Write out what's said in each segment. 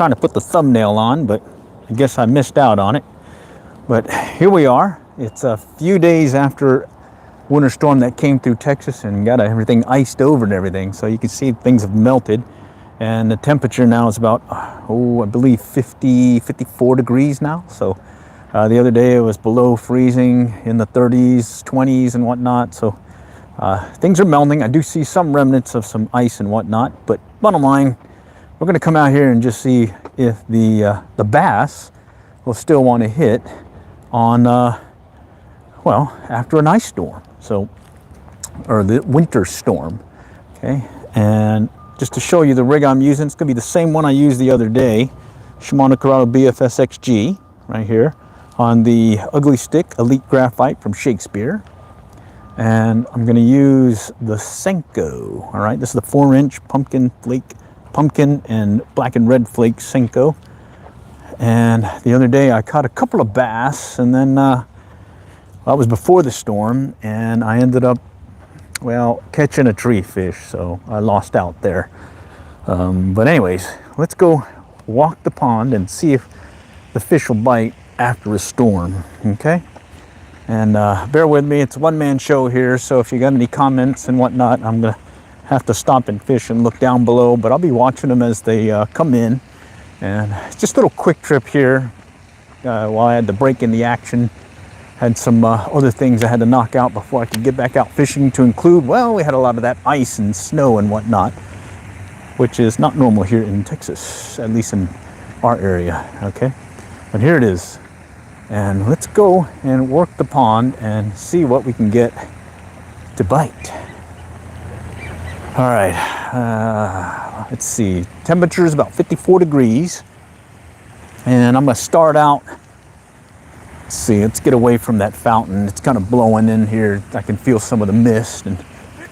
trying to put the thumbnail on, but I guess I missed out on it. But here we are. It's a few days after winter storm that came through Texas and got everything iced over and everything. So you can see things have melted. And the temperature now is about, I believe 54 degrees now. So the other day it was below freezing in the 30s, 20s and whatnot. So things are melting. I do see some remnants of some ice and whatnot. But bottom line, we're going to come out here and just see if the bass will still want to hit on, well, after an ice storm. So, or the winter storm. Okay, and just to show you the rig I'm using, it's going to be the same one I used the other day, Shimano Corrado BFS XG, right here, on the Ugly Stick Elite Graphite from Shakespeare. And I'm going to use the Senko, all right? This is the 4-inch pumpkin and black and red flake Senko. And the other day I caught a couple of bass, and then that was before the storm, and I ended up, well, catching a tree fish, so I lost out there. But anyways, let's go walk the pond and see if the fish will bite after a storm, okay? And bear with me, it's a one-man show here, so if you got any comments and whatnot, I'm gonna have to stop and fish and look down below, but I'll be watching them as they come in. And it's just a little quick trip here while I had to break in the action. Had some other things I had to knock out before I could get back out fishing, to include, well, we had a lot of that ice and snow and whatnot, which is not normal here in Texas, at least in our area, okay? But here it is. And let's go and work the pond and see what we can get to bite. All right, let's see. Temperature is about 54 degrees. And I'm gonna start out. Let's see, let's get away from that fountain. It's kind of blowing in here. I can feel some of the mist and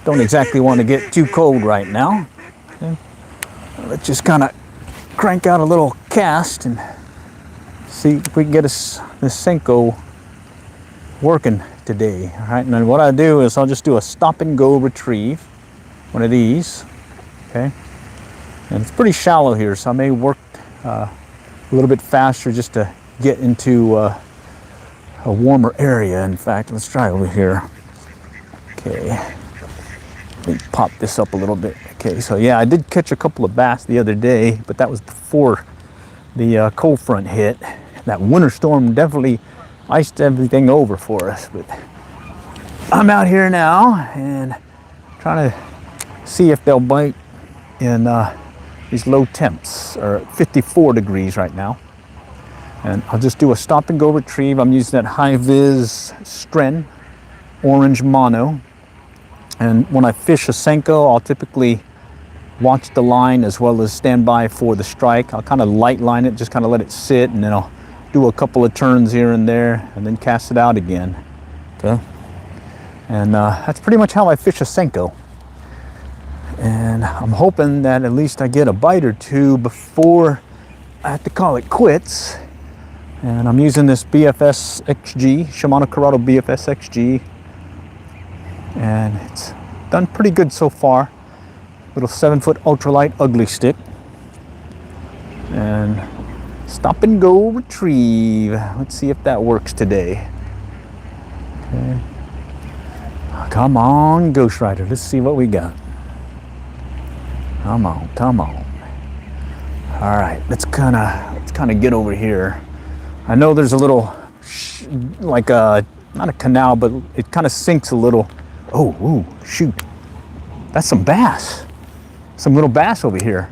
don't exactly want to get too cold right now. Okay. Let's just kind of crank out a little cast and see if we can get this Senko working today. All right, and then what I do is I'll just do a stop and go retrieve, one of these, okay? And it's pretty shallow here, so I may work a little bit faster just to get into a warmer area. In fact, let's try over here. Okay, let me pop this up a little bit. Okay, so yeah, I did catch a couple of bass the other day, but that was before the cold front hit. That winter storm definitely iced everything over for us. But I'm out here now and trying to see if they'll bite in these low temps, or 54 degrees right now. And I'll just do a stop and go retrieve. I'm using that high-vis Stren orange mono. And when I fish a Senko, I'll typically watch the line as well as stand by for the strike. I'll kind of light line it, just kind of let it sit, and then I'll do a couple of turns here and there and then cast it out again. Okay. And that's pretty much how I fish a Senko. And I'm hoping that at least I get a bite or two before I have to call it quits. And I'm using this BFS XG, Shimano Corrado BFS XG. And it's done pretty good so far. Little 7-foot ultralight ugly stick. And stop and go retrieve. Let's see if that works today. Okay. Come on, Ghost Rider. Let's see what we got. Come on, come on. All right, let's kind of get over here. I know there's a little, like a, not a canal, but it kind of sinks a little. Oh, ooh, shoot. That's some bass. Some little bass over here.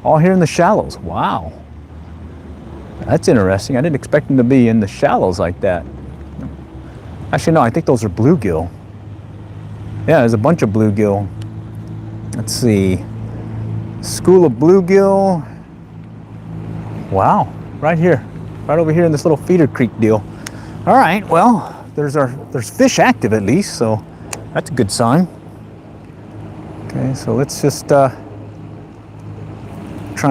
All here in the shallows. Wow. That's interesting. I didn't expect them to be in the shallows like that. Actually, no, I think those are bluegill. Yeah, there's a bunch of bluegill. Let's see. School of bluegill. Wow, right here. Right over here in this little feeder creek deal. All right, well, there's fish active at least, so that's a good sign. Okay, so let's just try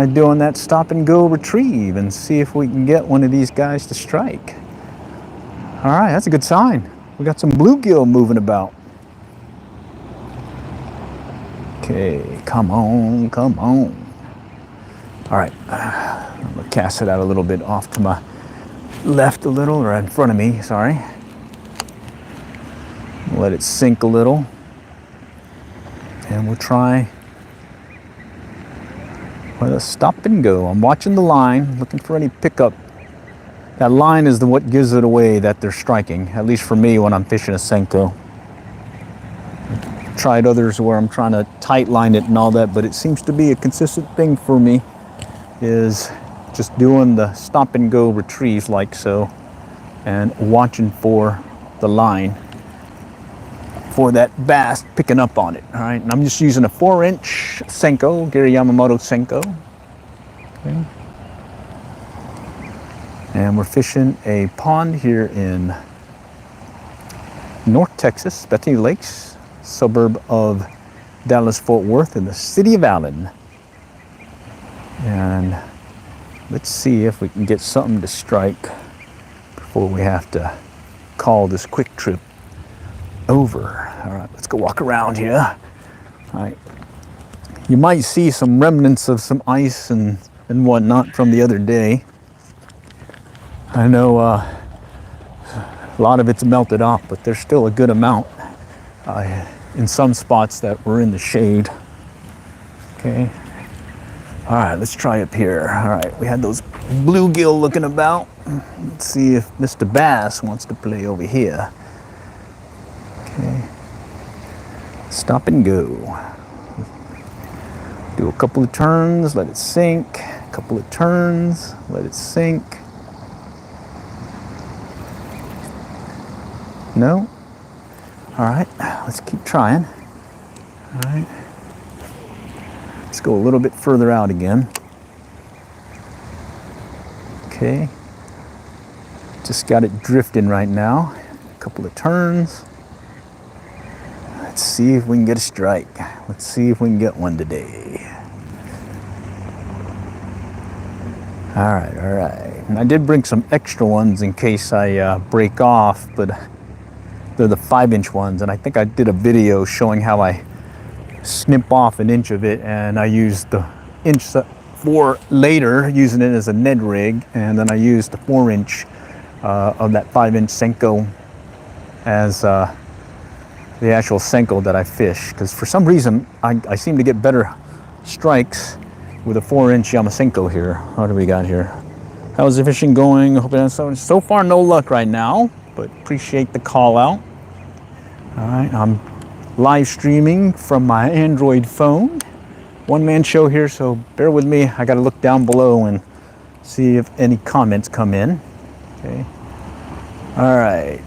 doing that stop and go retrieve and see if we can get one of these guys to strike. All right, that's a good sign. We got some bluegill moving about. Okay, come on, come on. All right, I'm gonna cast it out a little bit off to my left a little, or in front of me, sorry. Let it sink a little. And we'll try with a stop and go. I'm watching the line, looking for any pickup. That line is what gives it away that they're striking, at least for me when I'm fishing a Senko. I've tried others where I'm trying to tight line it and all that, but it seems to be a consistent thing for me, is just doing the stop and go retrieves like so, and watching for the line for that bass picking up on it. All right, and I'm just using a 4-inch Senko, Gary Yamamoto Senko. Okay. And we're fishing a pond here in North Texas, Bethany Lakes, suburb of Dallas-Fort Worth in the city of Allen. And let's see if we can get something to strike before we have to call this quick trip over. All right, let's go walk around here. All right, you might see some remnants of some ice and whatnot from the other day. I know a lot of it's melted off, but there's still a good amount in some spots that were in the shade. Okay. All right, let's try up here. All right, we had those bluegill looking about. Let's see if Mr. Bass wants to play over here. Okay. Stop and go. Do a couple of turns, let it sink. A couple of turns, let it sink. No? All right, let's keep trying. All right. Let's go a little bit further out again. Okay. Just got it drifting right now. A couple of turns. Let's see if we can get a strike. Let's see if we can get one today. All right, all right. And I did bring some extra ones in case I break off, but they're the 5-inch ones. And I think I did a video showing how I snip off an inch of it, and I used the inch for later, using it as a Ned rig, and then I used the 4-inch of that 5-inch Senko as the actual Senko that I fish, because for some reason I seem to get better strikes with a 4-inch Yamasenko here. What do we got here? How's the fishing going? Hope that's so far no luck right now, but appreciate the call out. All right, I'm live streaming from my Android phone. One-man show here, so bear with me. I got to look down below and see if any comments come in. Okay. All right,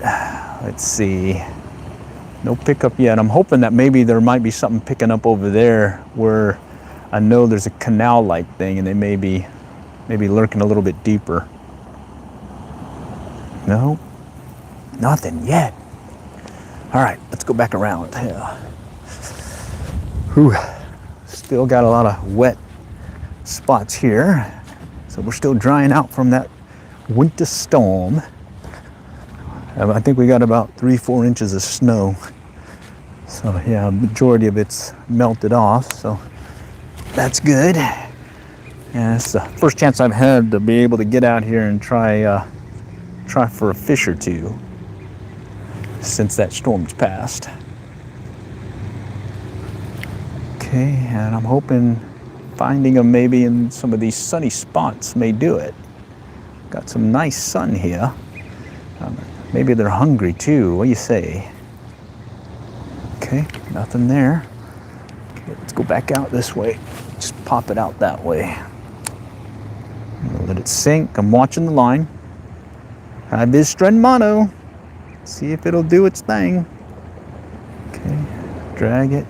let's see. No pickup yet. I'm hoping that maybe there might be something picking up over there where I know there's a canal-like thing, and they may be lurking a little bit deeper. No, nothing yet. All right, let's go back around. Yeah. Whew. Still got a lot of wet spots here, so we're still drying out from that winter storm. I think we got about 3-4 inches of snow. So yeah, majority of it's melted off, so that's good. And it's the first chance I've had to be able to get out here and try for a fish or two since that storm's passed. Okay, and I'm hoping finding them maybe in some of these sunny spots may do it. Got some nice sun here. Maybe they're hungry too. What do you say? Okay, nothing there. Okay, let's go back out this way. Just pop it out that way. Let it sink. I'm watching the line. Have this strand mono. See if it'll do its thing. Okay, drag it.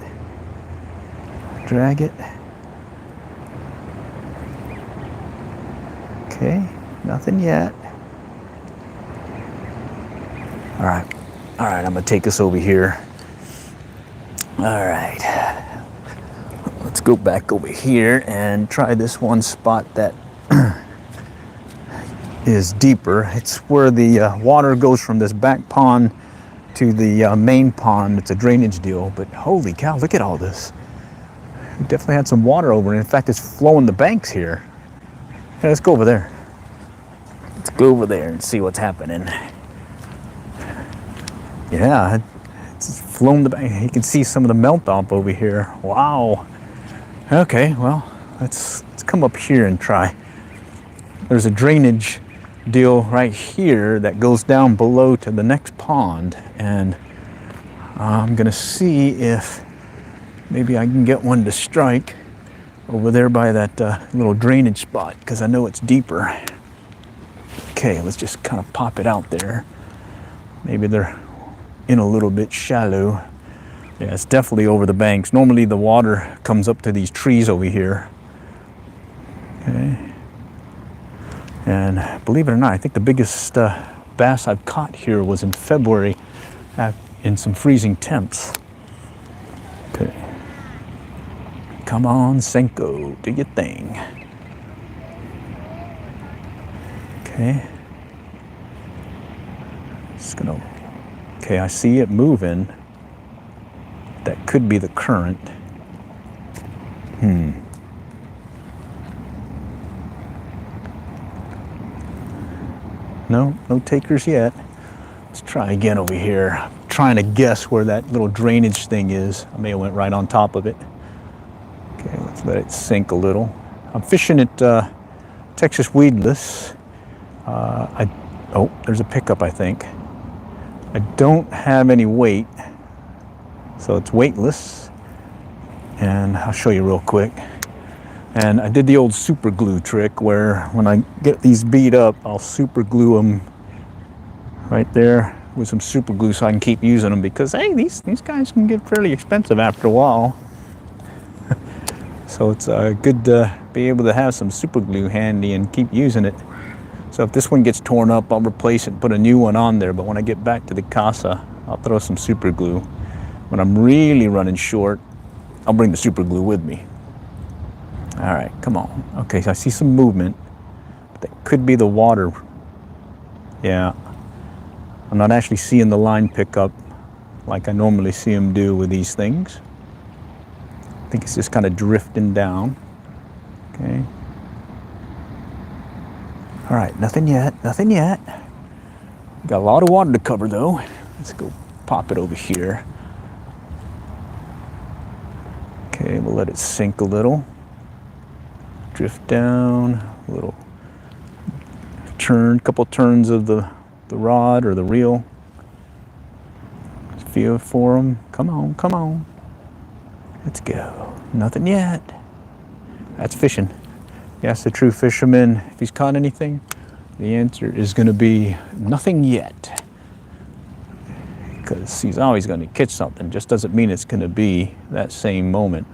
Drag it. Okay, nothing yet. All right, I'm gonna take us over here. All right, let's go back over here and try this one spot that is deeper. It's where the water goes from this back pond to the main pond. It's a drainage deal, but holy cow, look at all this. We definitely had some water over it. In fact, it's flowing the banks here. Hey, let's go over there. Let's go over there and see what's happening. Yeah, it's flown the back. You can see some of the melt off over here. Wow. Okay, well, let's come up here and try. There's a drainage deal right here that goes down below to the next pond, and I'm gonna see if maybe I can get one to strike over there by that little drainage spot, because I know it's deeper. Okay, let's just kind of pop it out there. Maybe they're in a little bit shallow. Yeah, it's definitely over the banks. Normally the water comes up to these trees over here. Okay. And believe it or not, I think the biggest bass I've caught here was in February in some freezing temps. Okay. Come on, Senko, do your thing. Okay. Just gonna, okay, I see it moving. That could be the current. No takers yet. Let's try again over here. I'm trying to guess where that little drainage thing is. I may have went right on top of it. Okay, let's let it sink a little. I'm fishing at Texas Weedless. Oh, there's a pickup, I think. I don't have any weight, so it's weightless. And I'll show you real quick. And I did the old super glue trick where when I get these beat up, I'll super glue them right there with some super glue so I can keep using them, because hey, these guys can get fairly expensive after a while. So it's good to be able to have some super glue handy and keep using it. So if this one gets torn up, I'll replace it and put a new one on there. But when I get back to the casa, I'll throw some super glue. When I'm really running short, I'll bring the super glue with me. All right, come on. Okay, so I see some movement. That could be the water. Yeah. I'm not actually seeing the line pick up like I normally see them do with these things. I think it's just kind of drifting down. Okay. All right, nothing yet, nothing yet. Got a lot of water to cover though. Let's go pop it over here. Okay, we'll let it sink a little. Drift down, a little turn, couple turns of the rod or the reel. Feel for them. Come on, come on. Let's go. Nothing yet. That's fishing. You ask the true fisherman if he's caught anything, the answer is going to be nothing yet. Because he's always going to catch something. Just doesn't mean it's going to be that same moment.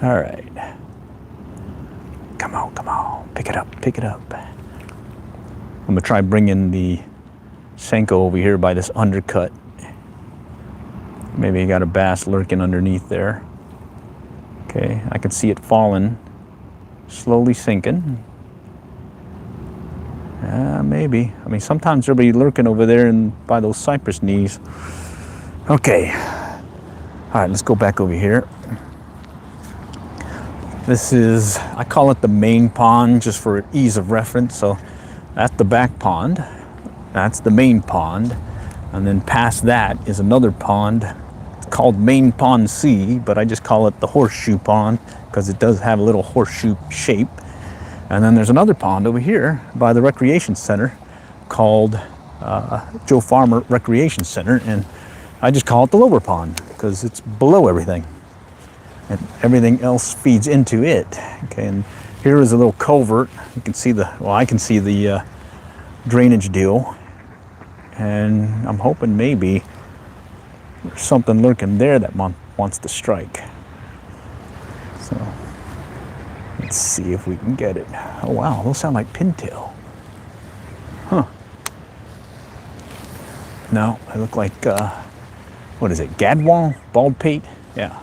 All right. Come on, come on. Pick it up, pick it up. I'm going to try bringing the Senko over here by this undercut. Maybe you got a bass lurking underneath there. Okay, I can see it falling, slowly sinking. Maybe. I mean, sometimes there'll be lurking over there and by those cypress knees. Okay. All right, let's go back over here. This is, I call it the main pond just for ease of reference. So that's the back pond. That's the main pond. And then past that is another pond. It's called Main Pond C, but I just call it the horseshoe pond because it does have a little horseshoe shape. And then there's another pond over here by the recreation center called Joe Farmer Recreation Center. And I just call it the lower pond because it's below everything. And everything else feeds into it. Okay, and here is a little culvert. You can see I can see the drainage deal. And I'm hoping maybe there's something lurking there that wants to strike. So let's see if we can get it. Oh wow, those sound like pintail. Huh. No, they look like, what is it, gadwall? Bald pate? Yeah.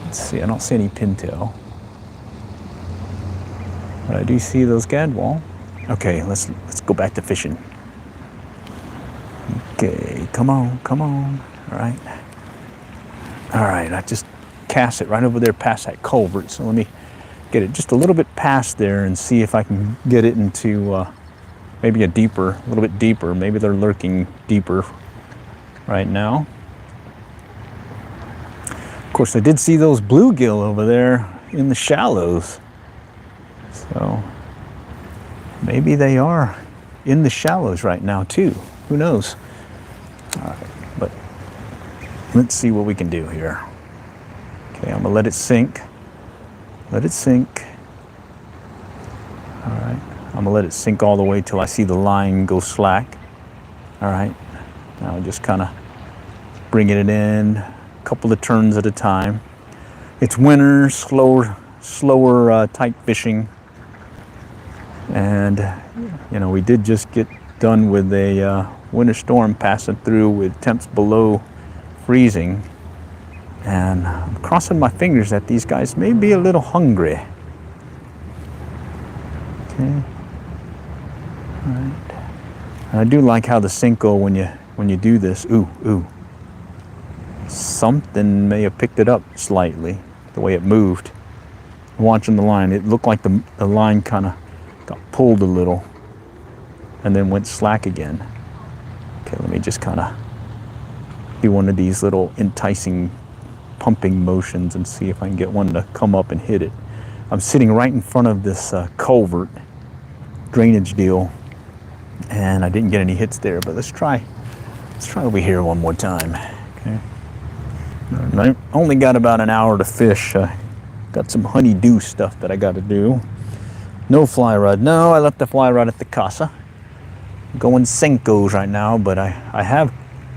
Let's see, I don't see any pintail. But I do see those gadwall. Okay, let's go back to fishing. Okay, come on, come on. All right, I just cast it right over there past that culvert. So let me get it just a little bit past there and see if I can get it into maybe a little bit deeper. Maybe they're lurking deeper right now. Of course, I did see those bluegill over there in the shallows. So maybe they are in the shallows right now too. Who knows? All right, but let's see what we can do here. Okay, I'm gonna let it sink. Let it sink. All right, I'm gonna let it sink all the way till I see the line go slack. All right, now just kind of bringing it in a couple of turns at a time. It's winter, slower type fishing. And, you know, we did just get done with a winter storm passing through with temps below freezing. And I'm crossing my fingers that these guys may be a little hungry. Okay. All right. And I do like how the Senko, when you do this, ooh. Something may have picked it up slightly, the way it moved. Watching the line, it looked like the line kind of got pulled a little and then went slack again. Okay, let me just kind of do one of these little enticing pumping motions and see if I can get one to come up and hit it. I'm sitting right in front of this culvert drainage deal, and I didn't get any hits there, but let's try over here one more time. Okay. I only got about an hour to fish. Got some honeydew stuff that I got to do. No fly rod. No, I left the fly rod at the casa. Going Senkos right now, but I have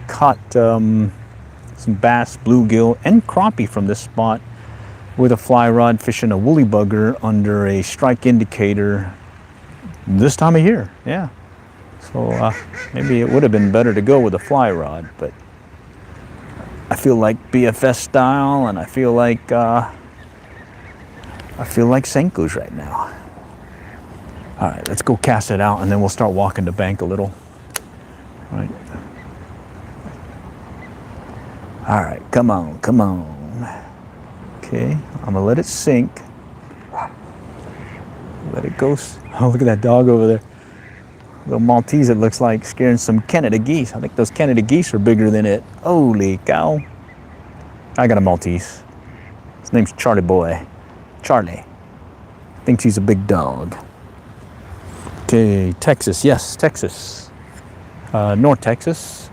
caught some bass, bluegill, and crappie from this spot with a fly rod fishing a woolly bugger under a strike indicator this time of year. Yeah. So maybe it would have been better to go with a fly rod, but I feel like BFS style, and I feel like Senkos right now. All right, let's go cast it out, and then we'll start walking the bank a little. All right. All right, come on. Okay, I'm gonna let it sink. Let it go. Oh, look at that dog over there. Little Maltese, it looks like, scaring some Canada geese. I think those Canada geese are bigger than it. Holy cow. I got a Maltese. His name's Charlie Boy. Charlie. Thinks he's a big dog. Okay, Texas. Yes, Texas. North Texas.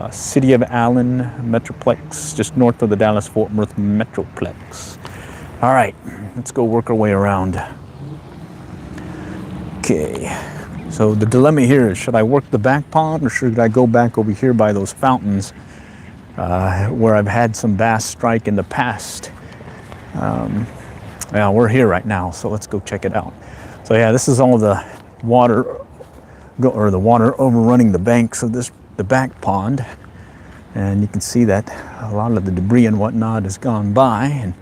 City of Allen Metroplex, just north of the Dallas-Fort Worth Metroplex. All right, let's go work our way around. Okay. So the dilemma here is, should I work the back pond or should I go back over here by those fountains where I've had some bass strike in the past? Yeah, we're here right now, so let's go check it out. So yeah, this is all the water, or the water overrunning the banks of the back pond. And you can see that a lot of the debris and whatnot has gone by. And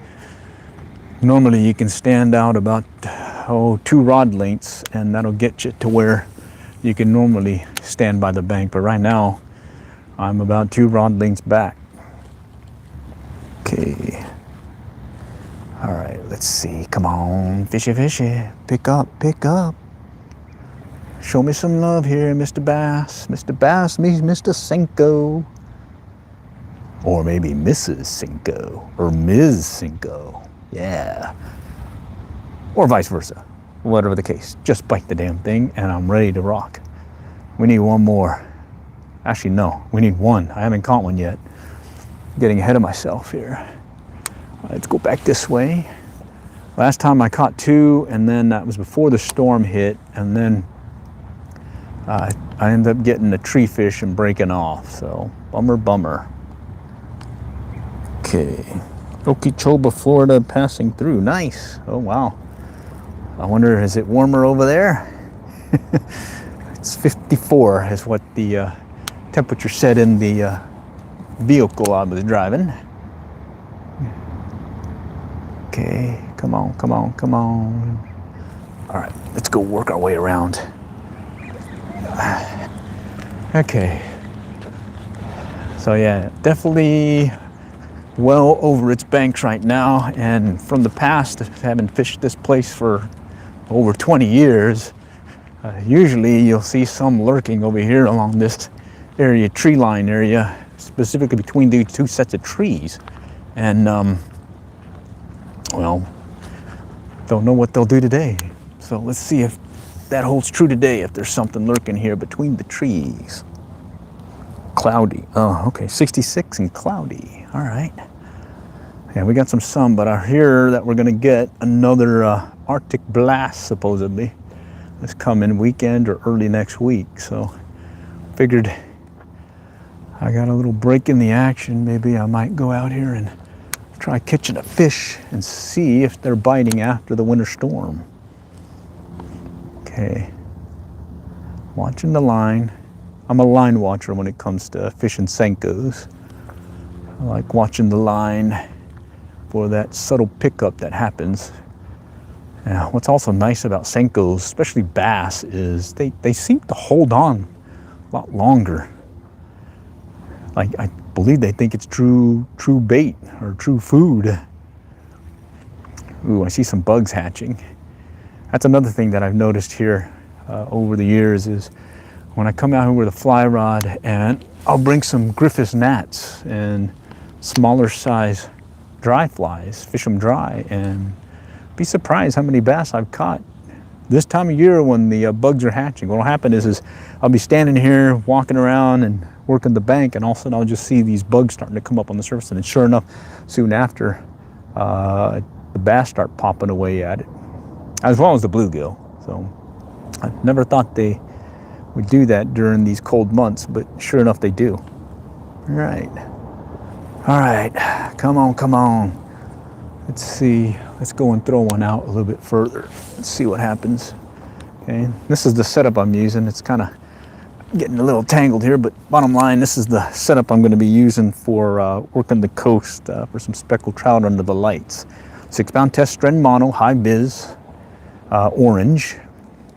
normally you can stand out about 2 rod lengths, and that'll get you to where you can normally stand by the bank. But right now, I'm about 2 rod lengths back. Okay. All right, let's see. Come on, fishy, fishy. Pick up. Show me some love here, Mr. Bass. Mr. Bass means Mr. Senko. Or maybe Mrs. Senko. Or Ms. Senko. Yeah. Or vice versa, whatever the case. Just bite the damn thing, and I'm ready to rock. We need one more. Actually, no, we need one. I haven't caught one yet. Getting ahead of myself here. Let's go back this way. Last time I caught 2, and then that was before the storm hit, and then I ended up getting a tree fish and breaking off. So bummer. Okay, Okeechobee, Florida, passing through. Nice. Oh wow. I wonder, is it warmer over there? It's 54 is what the temperature said in the vehicle I was driving. Okay, come on. All right, let's go work our way around. Okay. So yeah, definitely well over its banks right now. And from the past, having fished this place for over 20 years, usually you'll see some lurking over here along this area, tree line area, specifically between these two sets of trees. And well, don't know what they'll do today. So let's see if that holds true today, if there's something lurking here between the trees. Cloudy. Oh, okay, 66 and cloudy. All right. Yeah, we got some sun, but I hear that we're gonna get another Arctic blast supposedly this coming weekend or early next week. So figured I got a little break in the action. Maybe I might go out here and try catching a fish and see if they're biting after the winter storm. Okay, watching the line. I'm a line watcher when it comes to fishing Senkos. I like watching the line for that subtle pickup that happens. Now, what's also nice about Senkos, especially bass, is they seem to hold on a lot longer. Like, I believe they think it's true bait or true food. Ooh, I see some bugs hatching. That's another thing that I've noticed here over the years is when I come out here with a fly rod and I'll bring some Griffiths gnats and smaller size dry flies, fish them dry, and be surprised how many bass I've caught this time of year when the bugs are hatching. What'll happen is I'll be standing here walking around and working the bank, and all of a sudden I'll just see these bugs starting to come up on the surface, and sure enough, soon after, the bass start popping away at it, as well as the bluegill. So I never thought they would do that during these cold months, but sure enough they do. All right, come on. Let's see, let's go and throw one out a little bit further. Let's see what happens. Okay, this is the setup I'm using. It's kind of getting a little tangled here, but bottom line, this is the setup I'm going to be using for working the coast for some speckled trout under the lights. 6-pound test strand mono, high vis, orange,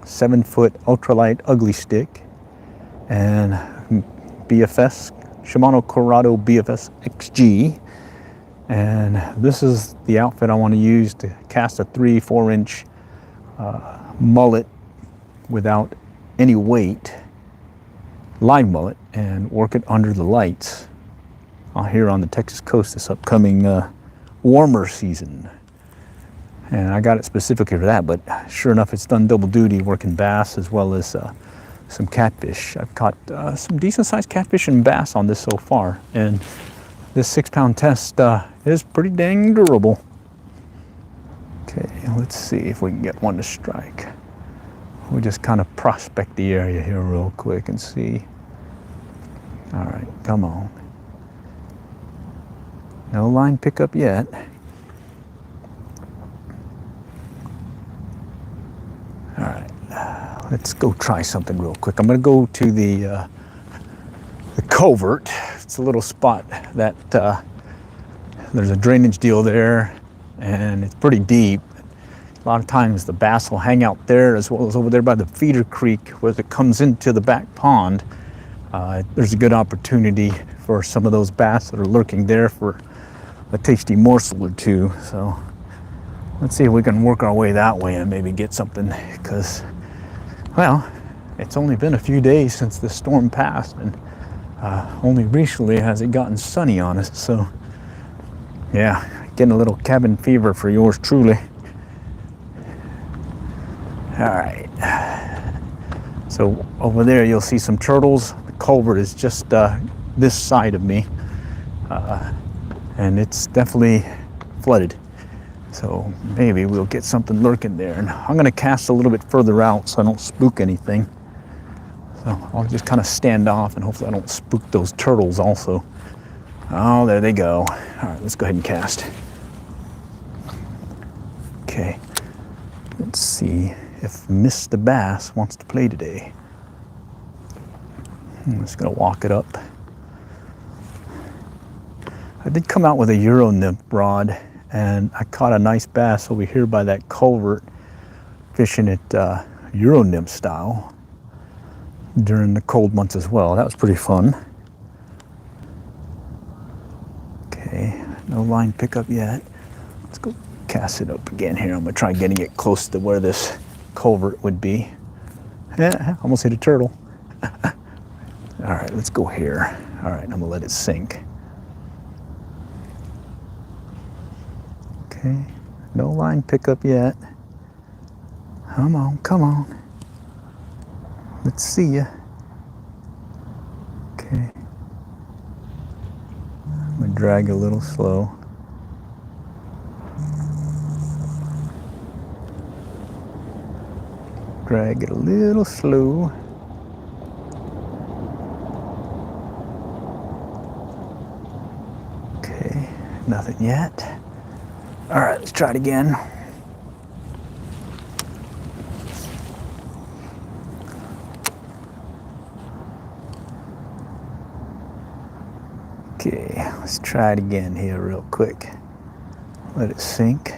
7-foot ultralight ugly stick, and BFS, Shimano Corrado BFS XG. And this is the outfit I want to use to cast a 3-4 inch mullet without any weight, live mullet, and work it under the lights here on the Texas coast this upcoming warmer season. And I got it specifically for that, but sure enough, it's done double duty working bass as well as some catfish. I've caught some decent sized catfish and bass on this so far, and this 6-pound test is pretty dang durable. Okay, let's see if we can get one to strike. We'll just kind of prospect the area here real quick and see. All right, come on. No line pickup yet. All right, let's go try something real quick. I'm gonna go to the covert. It's a little spot that there's a drainage deal there, and it's pretty deep. A lot of times the bass will hang out there, as well as over there by the feeder creek where it comes into the back pond. There's a good opportunity for some of those bass that are lurking there for a tasty morsel or two. So let's see if we can work our way that way and maybe get something, because, well, it's only been a few days since the storm passed, and only recently has it gotten sunny on us. So yeah, getting a little cabin fever for yours truly. All right, so over there you'll see some turtles. The culvert is just this side of me, and it's definitely flooded. So maybe we'll get something lurking there. And I'm gonna cast a little bit further out so I don't spook anything. So I'll just kind of stand off and hopefully I don't spook those turtles also. Oh, there they go. All right, let's go ahead and cast. Okay, let's see if Mr. Bass wants to play today. I'm just gonna walk it up. I did come out with a Euro nymph rod, and I caught a nice bass over here by that culvert, fishing it Euro nymph style during the cold months as well. That was pretty fun. Okay, no No line pickup yet. Let's go cast it up again here. I'm gonna try getting it close to where this culvert would be. Yeah, almost hit a turtle. All right, let's go here. All right, I'm gonna let it sink. Okay, no line pickup yet. Come on, come on. Let's see ya. Okay. I'm gonna drag a little slow. Drag it a little slow. Okay, nothing yet. All right, let's try it again. Okay, let's try it again here real quick. Let it sink.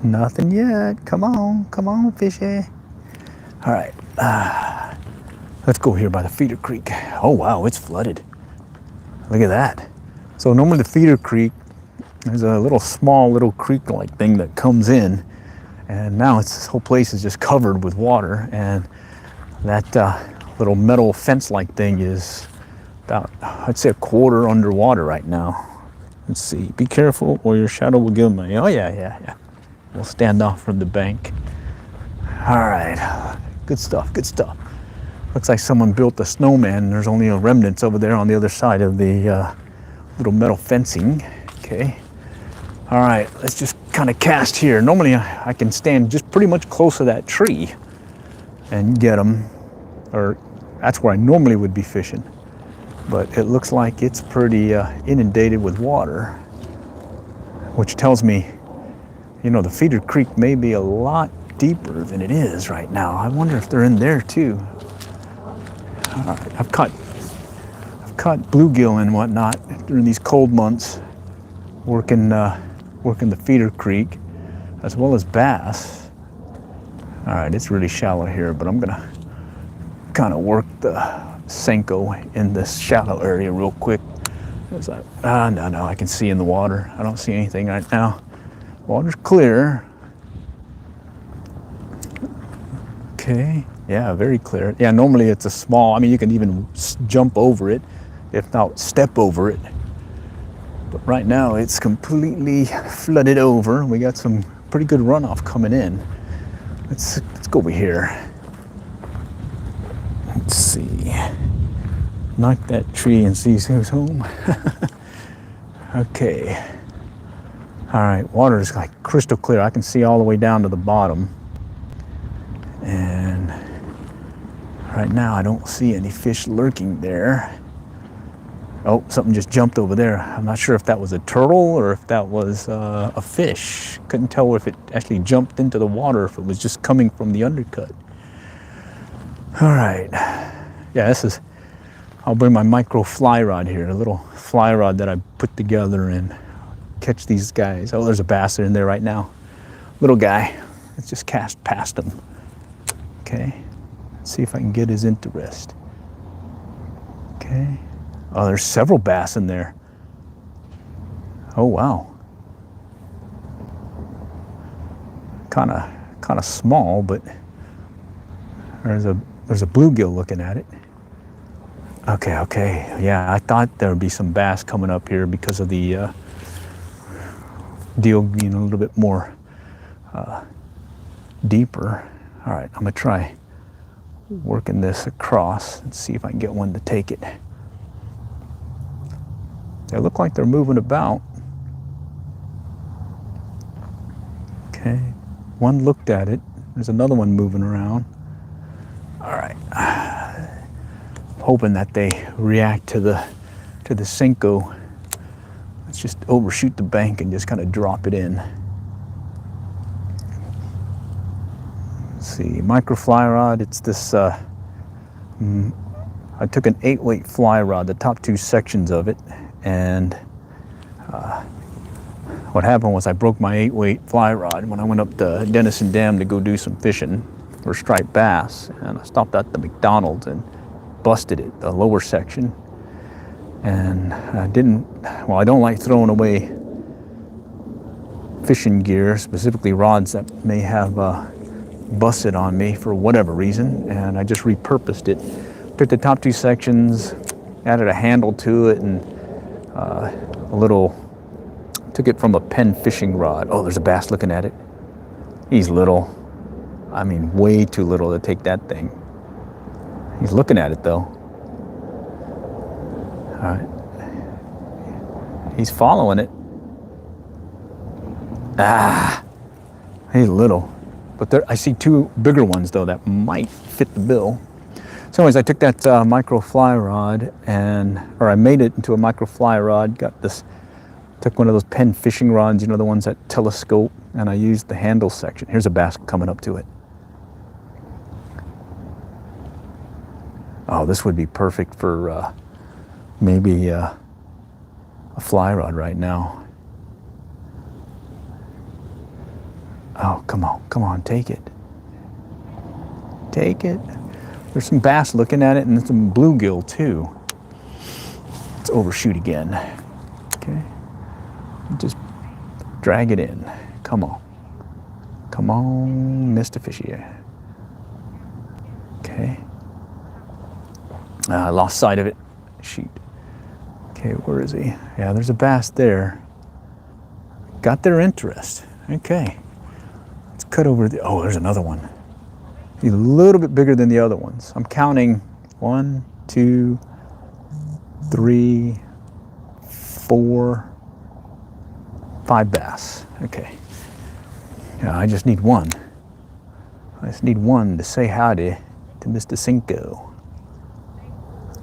Nothing yet. Come on, fishy. All right, let's go here by the feeder creek. Oh wow, it's flooded. Look at that. So normally the feeder creek, there's a small little creek-like thing that comes in, and now this whole place is just covered with water, and that little metal fence-like thing is about, I'd say, a quarter underwater right now. Let's see. Be careful, or your shadow will give me. Oh yeah. We'll stand off from the bank. All right, good stuff, good stuff. Looks like someone built a snowman, and there's only a remnants over there on the other side of the little metal fencing. Okay. All right, let's just kind of cast here. Normally I can stand just pretty much close to that tree and get them, or that's where I normally would be fishing. But it looks like it's pretty inundated with water, which tells me, you know, the feeder creek may be a lot deeper than it is right now. I wonder if they're in there too. All right, I've caught bluegill and whatnot during these cold months, working the feeder creek, as well as bass. All right, it's really shallow here, but I'm gonna kind of work the Senko in this shallow area real quick. No, I can see in the water. I don't see anything right now. Water's clear. Okay, yeah, very clear. Yeah, normally it's a small, I mean, you can even jump over it, if not step over it. But right now it's completely flooded over. We got some pretty good runoff coming in. Let's go over here. Let's see. Knock that tree and see who's home. Okay. All right, water is like crystal clear. I can see all the way down to the bottom. And right now I don't see any fish lurking there. Oh, something just jumped over there. I'm not sure if that was a turtle or if that was a fish. Couldn't tell if it actually jumped into the water, or if it was just coming from the undercut. All right. Yeah, I'll bring my micro fly rod here, a little fly rod that I put together and catch these guys. Oh, there's a bass in there right now. Little guy. Let's just cast past him. Okay. Let's see if I can get his interest. Okay. Oh, there's several bass in there. Oh, wow. Kind of small, but there's a bluegill looking at it. Okay. Yeah, I thought there would be some bass coming up here because of the deal being a little bit more deeper. All right, I'm gonna try working this across and see if I can get one to take it. They look like they're moving about. Okay, one looked at it. There's another one moving around. All right, hoping that they react to the Senko. Let's just overshoot the bank and just kind of drop it in. Let's see, micro fly rod. It's this. I took an 8-weight fly rod, the top two sections of it, and What happened was I broke my 8-weight fly rod when I went up to Denison Dam to go do some fishing for striped bass, and I stopped at the McDonald's and busted it, the lower section. And I don't like throwing away fishing gear, specifically rods that may have busted on me for whatever reason, and I just repurposed it. Took the top 2 sections, added a handle to it, and took it from a Penn fishing rod. Oh, there's a bass looking at it. He's little. I mean, way too little to take that thing. He's looking at it though. All right. He's following it. He's little. But I see 2 bigger ones though that might fit the bill. So anyways, I took that micro fly rod I made it into a micro fly rod, took one of those Penn fishing rods, you know, the ones that telescope, and I used the handle section. Here's a bass coming up to it. Oh, this would be perfect for maybe a fly rod right now. Oh, come on, take it. Take it. There's some bass looking at it and some bluegill too. Let's overshoot again. Okay. Just drag it in. Come on. Come on, Mr. Fishy. Okay. I lost sight of it. Shoot. Okay, where is he? Yeah, there's a bass there. Got their interest. Okay. Let's cut over oh, there's another one. He's a little bit bigger than the other ones. I'm counting 1, 2, 3, 4, 5 bass. Okay. Yeah, I just need one. I just need one to say howdy to Mr. Cinco.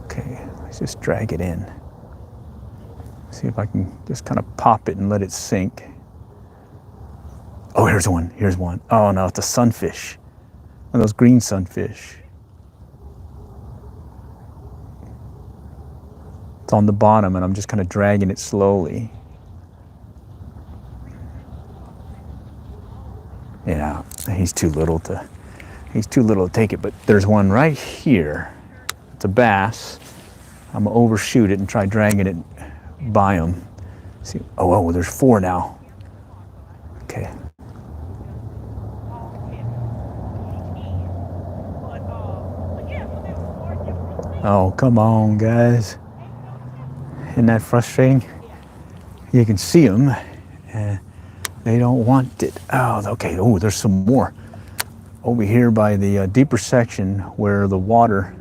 Okay, let's just drag it in. See if I can just kind of pop it and let it sink. Oh, here's one. Here's one. Oh no, it's a sunfish. One of those green sunfish. It's on the bottom and I'm just kind of dragging it slowly. Yeah, he's too little to take it, but there's one right here. It's a bass. I'm gonna overshoot it and try dragging it by him. See, oh, there's 4 now. Okay. Oh, come on, guys. Isn't that frustrating? You can see them. They don't want it. Oh, okay. Oh, there's some more over here by the deeper section where the water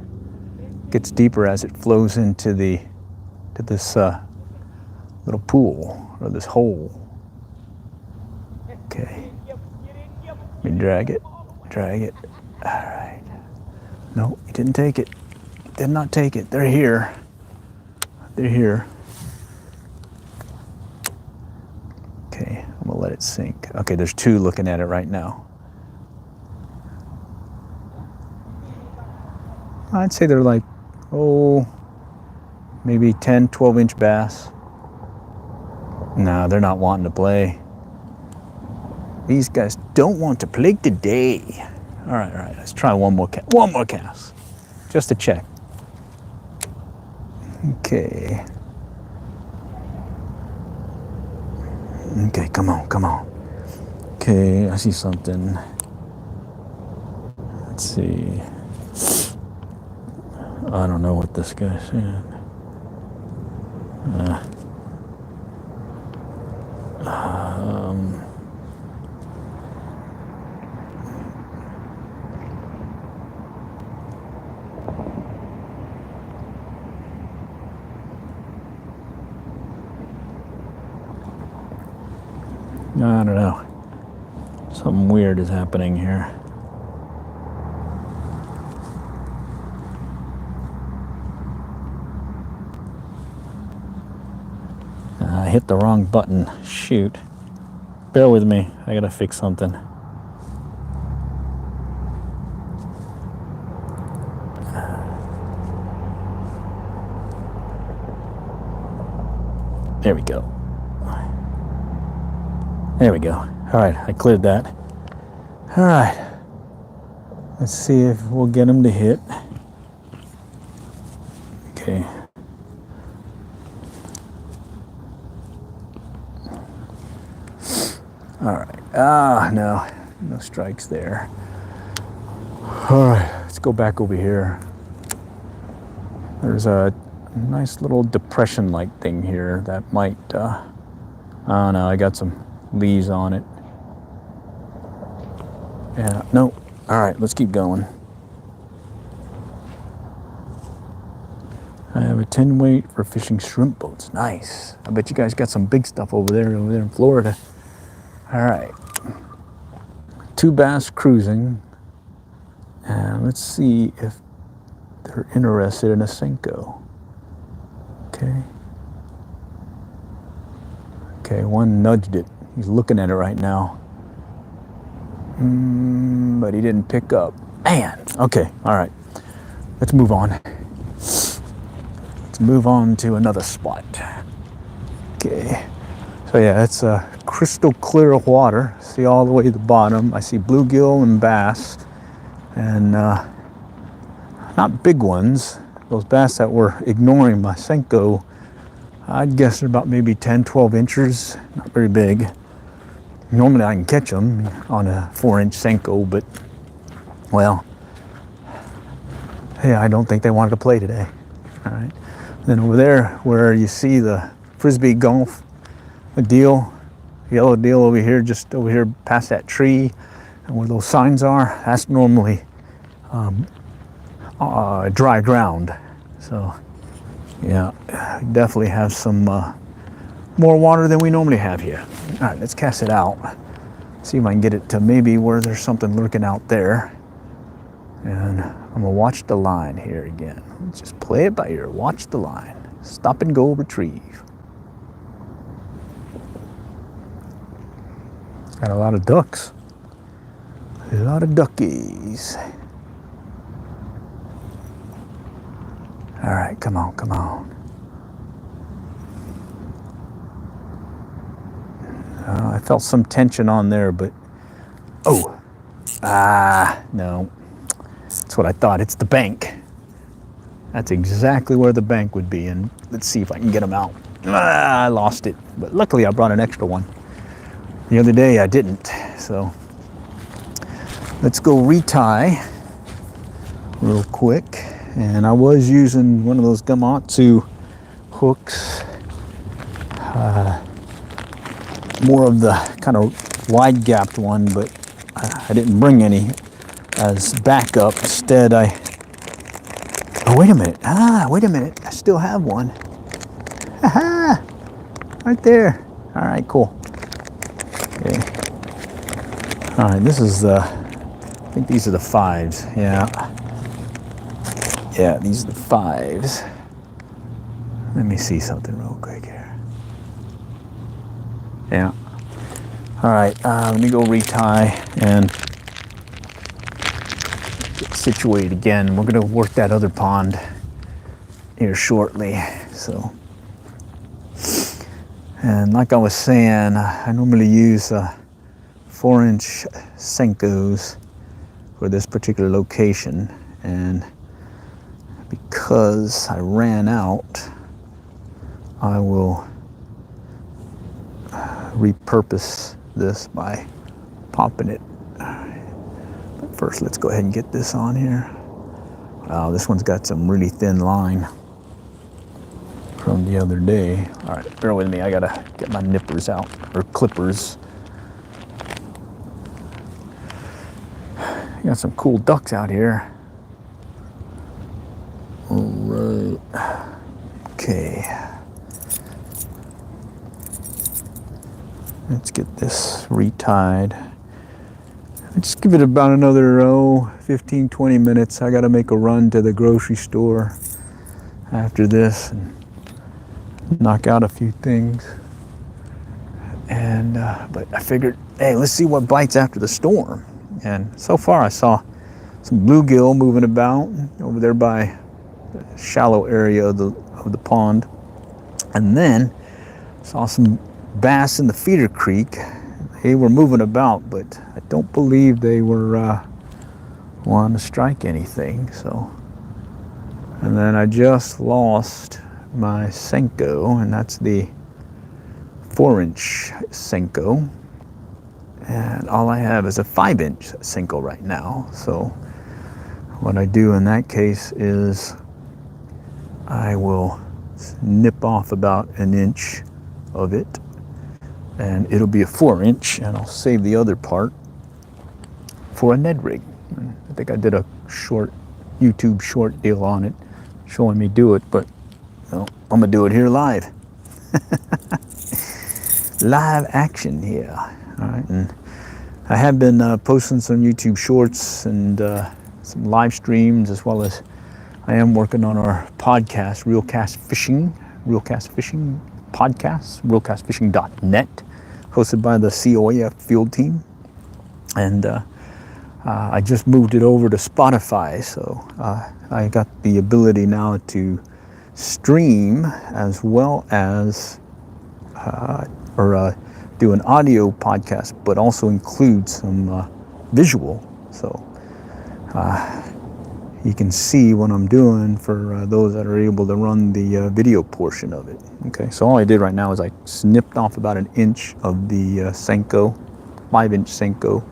gets deeper as it flows into this little pool or this hole. Okay. Let me drag it. Drag it. All right. No, he didn't take it. Did not take it. They're here. They're here. Okay, I'm gonna let it sink. Okay, there's 2 looking at it right now. I'd say they're like, maybe 10, 12-inch bass. No, they're not wanting to play. These guys don't want to play today. All right, let's try one more cast, just to check. Okay. Okay, come on. Okay, I see something. Let's see. I don't know what this guy's saying. I don't know. Something weird is happening here. I hit the wrong button. Shoot. Bear with me. I gotta fix something. There we go. There we go. All right, I cleared that. All right. Let's see if we'll get them to hit. Okay. All right. Ah, no strikes there. All right, let's go back over here. There's a nice little depression-like thing here that might, I don't know, I got some leaves on it. Yeah, no. All right, let's keep going. I have a 10 weight for fishing shrimp boats. Nice. I bet you guys got some big stuff over there in Florida. All right. 2 bass cruising. And let's see if they're interested in a Senko. Okay. Okay, one nudged it. He's looking at it right now. But he didn't pick up. Man. Okay, all right. Let's move on. Let's move on to another spot. Okay. So yeah, it's a crystal clear water. See all the way to the bottom. I see bluegill and bass. And not big ones. Those bass that were ignoring my Senko, I'd guess they're about maybe 10, 12 inches. Not very big. Normally I can catch them on a 4-inch Senko, but, well, yeah, I don't think they wanted to play today. All right. Then over there, where you see the Frisbee golf, a deal, yellow deal over here, just over here past that tree, and where those signs are, that's normally dry ground. So, yeah, definitely have some more water than we normally have here. All right, let's cast it out. See if I can get it to maybe where there's something lurking out there. And I'm gonna watch the line here again. Just play it by ear, watch the line. Stop and go retrieve. It's got a lot of ducks. A lot of duckies. All right, come on, come on. I felt some tension on there, but, no. That's what I thought. It's the bank. That's exactly where the bank would be. And let's see if I can get them out. I lost it, but luckily I brought an extra one. The other day I didn't, so let's go retie real quick. And I was using one of those Gamatsu hooks, more of the kind of wide gapped one, but I didn't bring any as backup. Instead, oh, wait a minute. Wait a minute. I still have one. Haha, right there. All right, cool. Okay. All right, this is I think these are the 5s. Yeah, these are the 5s. Let me see something real quick here. Yeah. All right, let me go retie and get situated again. We're gonna work that other pond here shortly, so. And like I was saying, I normally use 4-inch Senkos for this particular location, and because I ran out, I will repurpose this by popping it. But first, let's go ahead and get this on here. Wow, this one's got some really thin line from the other day. All right, bear with me. I gotta get my nippers out, or clippers. Got some cool ducks out here. All right. Okay. Let's get this retied. Just give it about another 15, 20 minutes. I gotta make a run to the grocery store after this and knock out a few things. And but I figured, hey, let's see what bites after the storm. And so far I saw some bluegill moving about over there by the shallow area of the pond. And then saw some bass in the feeder creek. they were moving about, but I don't believe they were wanting to strike anything. So, and then I just lost my Senko, and that's the 4-inch Senko, and all I have is a 5-inch Senko right now. So what I do in that case is I will nip off about an inch of it, and it'll be a 4-inch, and I'll save the other part for a Ned rig. And I think I did a short YouTube short deal on it, showing me do it, but well, I'm gonna do it here live. Live action here. All right, and I have been posting some YouTube shorts and some live streams, as well as I am working on our podcast, Realcast Fishing podcast, realcastfishing.net, hosted by the COAF field team. And I just moved it over to Spotify, so I got the ability now to stream as well as do an audio podcast, but also include some visual. So you can see what I'm doing for those that are able to run the video portion of it. Okay, so all I did right now is I snipped off about an inch of the Senko, 5-inch Senko.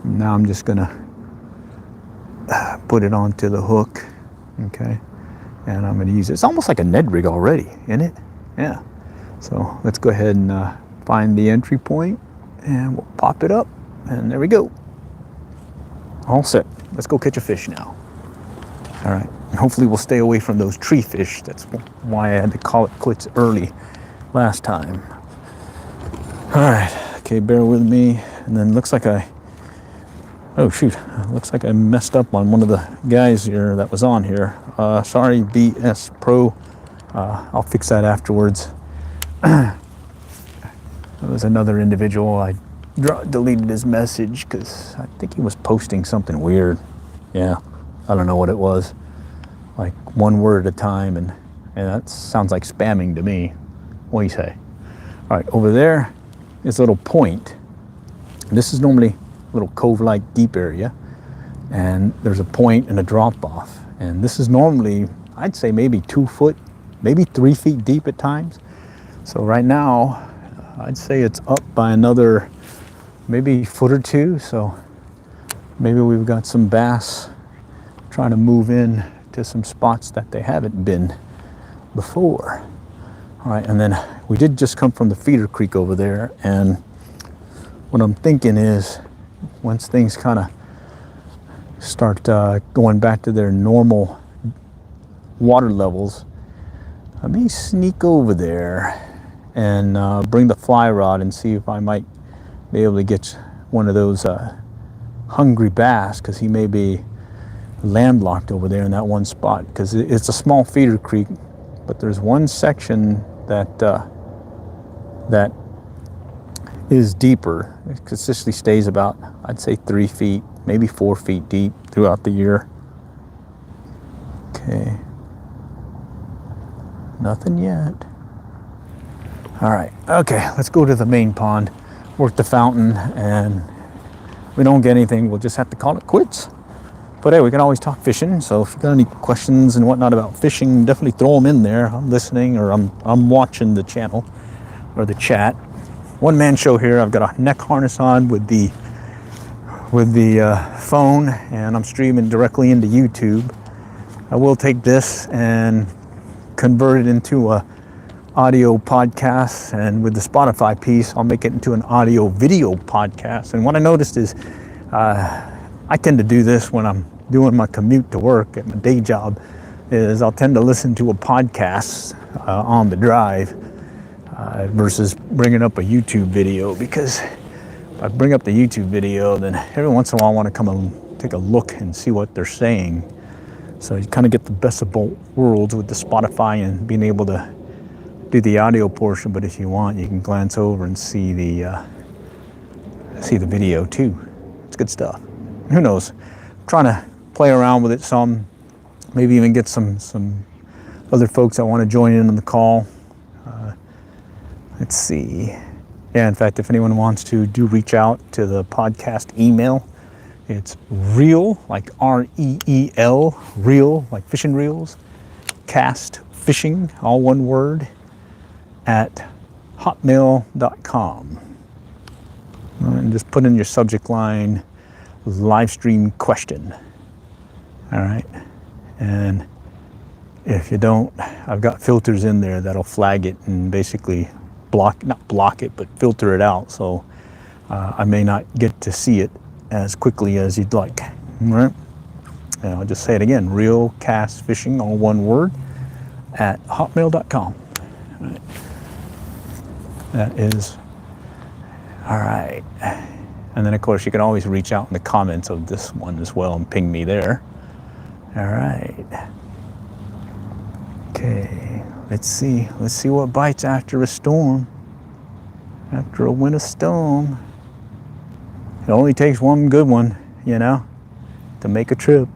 Now I'm just gonna put it onto the hook, okay? And I'm gonna use it. It's almost like a Ned rig already, isn't it? Yeah. So let's go ahead and find the entry point, and we'll pop it up, and there we go. All set. Let's go catch a fish now. All right, and hopefully we'll stay away from those tree fish. That's why I had to call it quits early last time. All right, okay, bear with me. And then looks like oh shoot, looks like I messed up on one of the guys here that was on here. Sorry, BS Pro. I'll fix that afterwards. There was another individual. I deleted his message because I think he was posting something weird. Yeah, I don't know what it was. Like one word at a time, and that sounds like spamming to me. What do you say? All right, over there is a little point. This is normally a little cove-like deep area, and there's a point and a drop-off. And this is normally, I'd say maybe 2 foot, maybe 3 feet deep at times. So right now, I'd say it's up by another maybe foot or two. So maybe we've got some bass trying to move in to some spots that they haven't been before. All right, and then we did just come from the feeder creek over there, and what I'm thinking is once things kind of start going back to their normal water levels, I may sneak over there and bring the fly rod and see if I might be able to get one of those hungry bass, because he may be landlocked over there in that one spot, because it's a small feeder creek, but there's one section that is deeper. It consistently stays about, I'd say 3 feet, maybe 4 feet deep throughout the year. Okay, nothing yet. All right, okay, let's go to the main pond, work the fountain, and if we don't get anything, we'll just have to call it quits. But hey, we can always talk fishing, so if you've got any questions and whatnot about fishing, definitely throw them in there. I'm listening, or I'm watching the channel or the chat. One man show here. I've got a neck harness on with the phone, and I'm streaming directly into YouTube. I will take this and convert it into a audio podcast, and with the Spotify piece, I'll make it into an audio video podcast. And what I noticed is I tend to do this when I'm doing my commute to work at my day job, is I'll tend to listen to a podcast on the drive versus bringing up a YouTube video, because if I bring up the YouTube video, then every once in a while I want to come and take a look and see what they're saying. So you kind of get the best of both worlds with the Spotify and being able to do the audio portion, but if you want, you can glance over and see the video too. It's good stuff. Who knows? I'm trying to play around with it some, maybe even get some other folks that want to join in on the call. Let's see. Yeah, in fact, if anyone wants to, do reach out to the podcast email. It's reel, like REEL, reel, like fishing reels, cast fishing, all one word, at hotmail.com. And just put in your subject line, live stream question. All right. And if you don't, I've got filters in there that'll flag it and basically not block it, but filter it out. So I may not get to see it as quickly as you'd like. All right. And I'll just say it again, real cast fishing, all one word, at hotmail.com. All right. That is, all right. And then of course you can always reach out in the comments of this one as well and ping me there. All right. Okay, let's see what bites after a storm, after a winter storm. It only takes one good one, you know, to make a trip.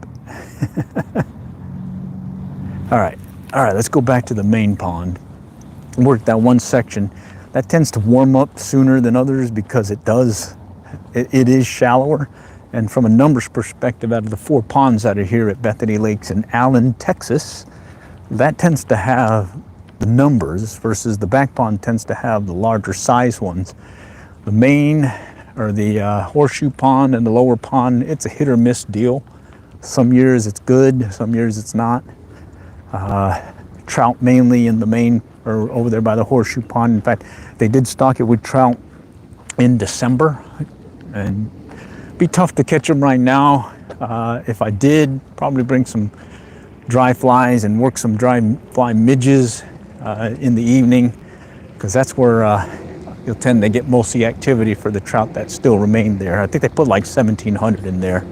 All right, let's go back to the main pond. Work that one section. That tends to warm up sooner than others because it is shallower. And from a numbers perspective, out of the 4 ponds that are here at Bethany Lakes in Allen, Texas, that tends to have the numbers versus the back pond tends to have the larger size ones. The main, or the horseshoe pond and the lower pond, it's a hit or miss deal. Some years it's good, some years it's not. Trout mainly in the main, or over there by the horseshoe pond. In fact, they did stock it with trout in December, and be tough to catch them right now. If I did, probably bring some dry flies and work some dry fly midges in the evening, because that's where you'll tend to get most of the activity for the trout that still remain there. I think they put like 1,700 in there.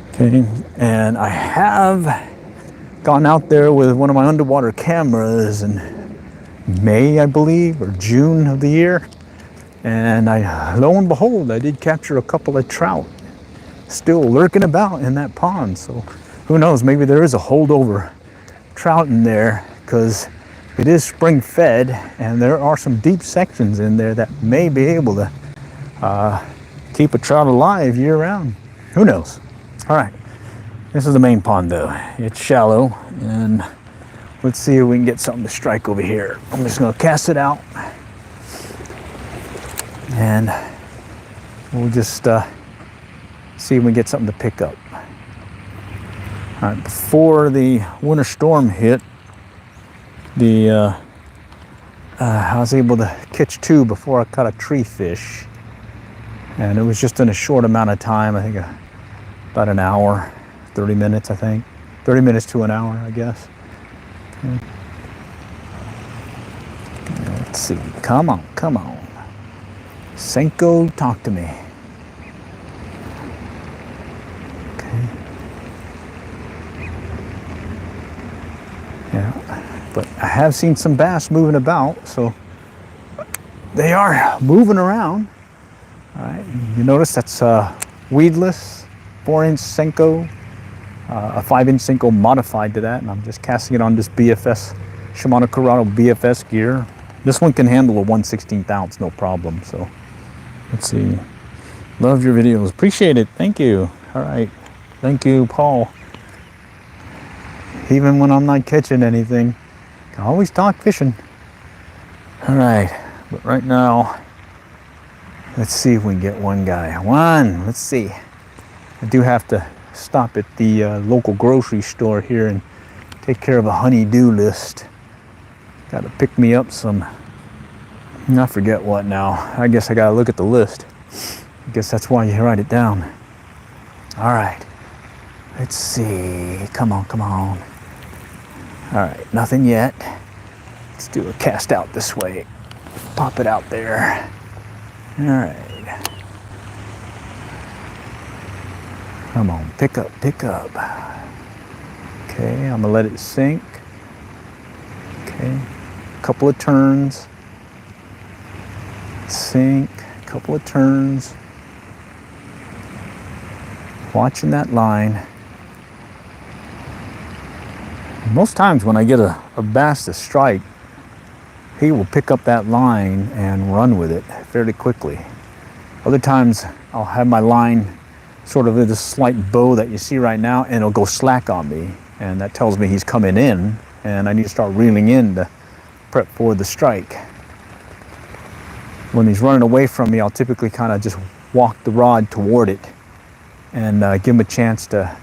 Okay, and I have gone out there with one of my underwater cameras in May, I believe, or June of the year, and lo and behold, I did capture a couple of trout still lurking about in that pond. So who knows, maybe there is a holdover trout in there, because it is spring fed and there are some deep sections in there that may be able to keep a trout alive year round. Who knows? All right, this is the main pond though. It's shallow, and let's see if we can get something to strike over here. I'm just gonna cast it out and we'll just see if we can get something to pick up. All right, before the winter storm hit, I was able to catch 2 before I caught a tree fish, and it was just in a short amount of time. I think about an hour, 30 minutes. I think 30 minutes to an hour, I guess. Okay. Let's see. Come on, Senko, talk to me. Yeah, but I have seen some bass moving about, so they are moving around. All right, you notice that's weedless, 4-inch Senko, a 5-inch Senko modified to that, and I'm just casting it on this BFS, Shimano Corrado BFS gear. This one can handle a 1/16 ounce, no problem. So let's see. Love your videos, appreciate it, thank you. All right, thank you, Paul. Even when I'm not catching anything, I can always talk fishing. All right, but right now, let's see if we can get one guy. Let's see. I do have to stop at the local grocery store here and take care of a honey-do list. Got to pick me up some, I forget what now. I guess I got to look at the list. I guess that's why you write it down. All right, let's see. Come on. All right, nothing yet. Let's do a cast out this way. Pop it out there. All right. Come on, pick up. Okay, I'm gonna let it sink. Okay, couple of turns. Sink, couple of turns. Watching that line. Most times when I get a bass to strike, he will pick up that line and run with it fairly quickly. Other times I'll have my line sort of with this slight bow that you see right now, and it'll go slack on me, and that tells me he's coming in and I need to start reeling in to prep for the strike. When he's running away from me, I'll typically kind of just walk the rod toward it and give him a chance to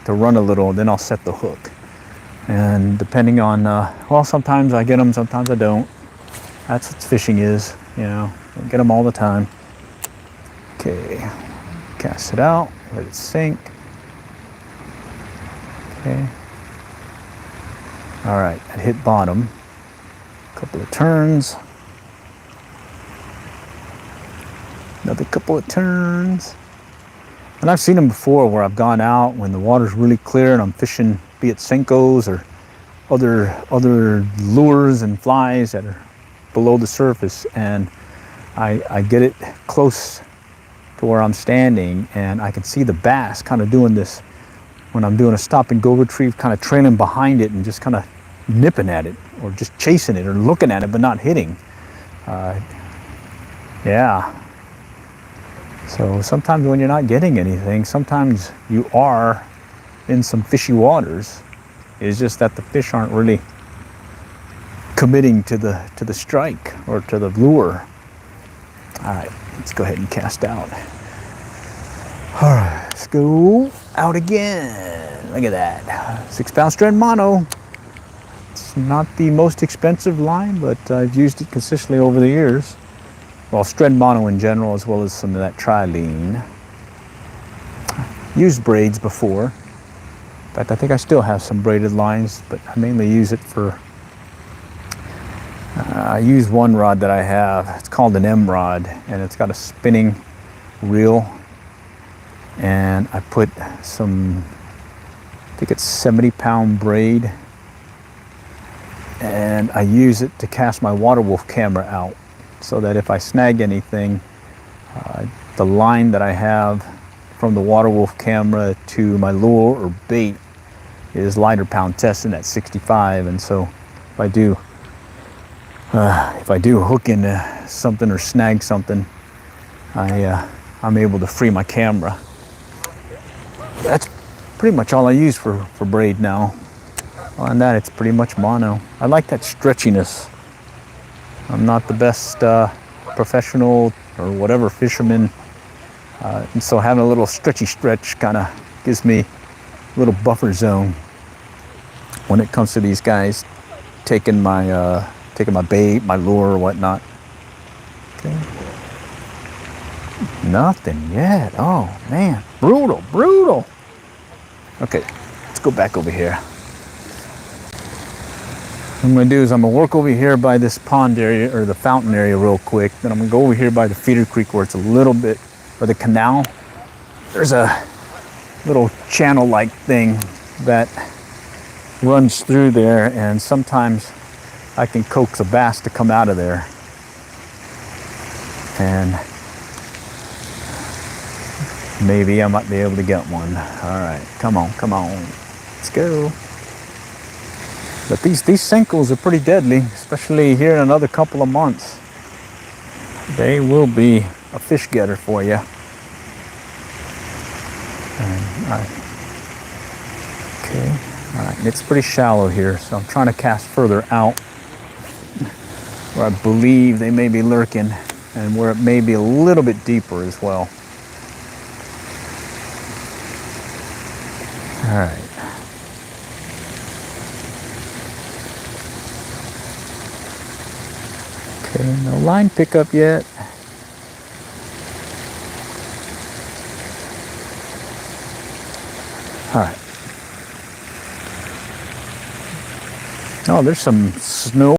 run a little, then I'll set the hook. And depending on, well, sometimes I get them, sometimes I don't. That's what fishing is, you know, don't get them all the time. Okay, cast it out, let it sink. Okay. All right, I hit bottom. Couple of turns. Another couple of turns. And I've seen them before where I've gone out when the water's really clear and I'm fishing, be it Senkos or other lures and flies that are below the surface, and I get it close to where I'm standing and I can see the bass kind of doing this when I'm doing a stop and go retrieve, kind of trailing behind it and just kind of nipping at it or just chasing it or looking at it but not hitting. Yeah. So sometimes when you're not getting anything, sometimes you are in some fishy waters. It's just that the fish aren't really committing to the strike or to the lure. All right, let's go ahead and cast out. All right, let's go out again. Look at that, 6-pound strand mono. It's not the most expensive line, but I've used it consistently over the years. Well, strand mono in general, as well as some of that trilene. Used braids before. In fact, I think I still have some braided lines, but I mainly use it for, I use one rod that I have. It's called an M rod, and it's got a spinning reel. And I put some, I think it's 70-pound braid. And I use it to cast my water wolf camera out, so that if I snag anything, the line that I have from the water wolf camera to my lure or bait is lighter pound testing at 65, and so if I do hook into something or snag something, I'm able to free my camera. That's pretty much all I use for braid now. On that, it's pretty much mono. I like that stretchiness. I'm not the best professional or whatever fisherman, and so having a little stretchy stretch kind of gives me a little buffer zone when it comes to these guys taking my bait, my lure, or whatnot. Okay. Nothing yet. Oh man, brutal. Okay, let's go back over here. What I'm going to do is I'm going to work over here by this pond area or the fountain area real quick. Then I'm going to go over here by the feeder creek where it's a little bit, or the canal. There's a little channel-like thing that runs through there, and sometimes I can coax a bass to come out of there. And maybe I might be able to get one. All right, come on, let's go. But these Senkos are pretty deadly, especially here in another couple of months. They will be a fish getter for you. Okay, all right, it's pretty shallow here, so I'm trying to cast further out where I believe they may be lurking and where it may be a little bit deeper as well. All right. Okay, no line pickup yet. All right. Oh, there's some snow.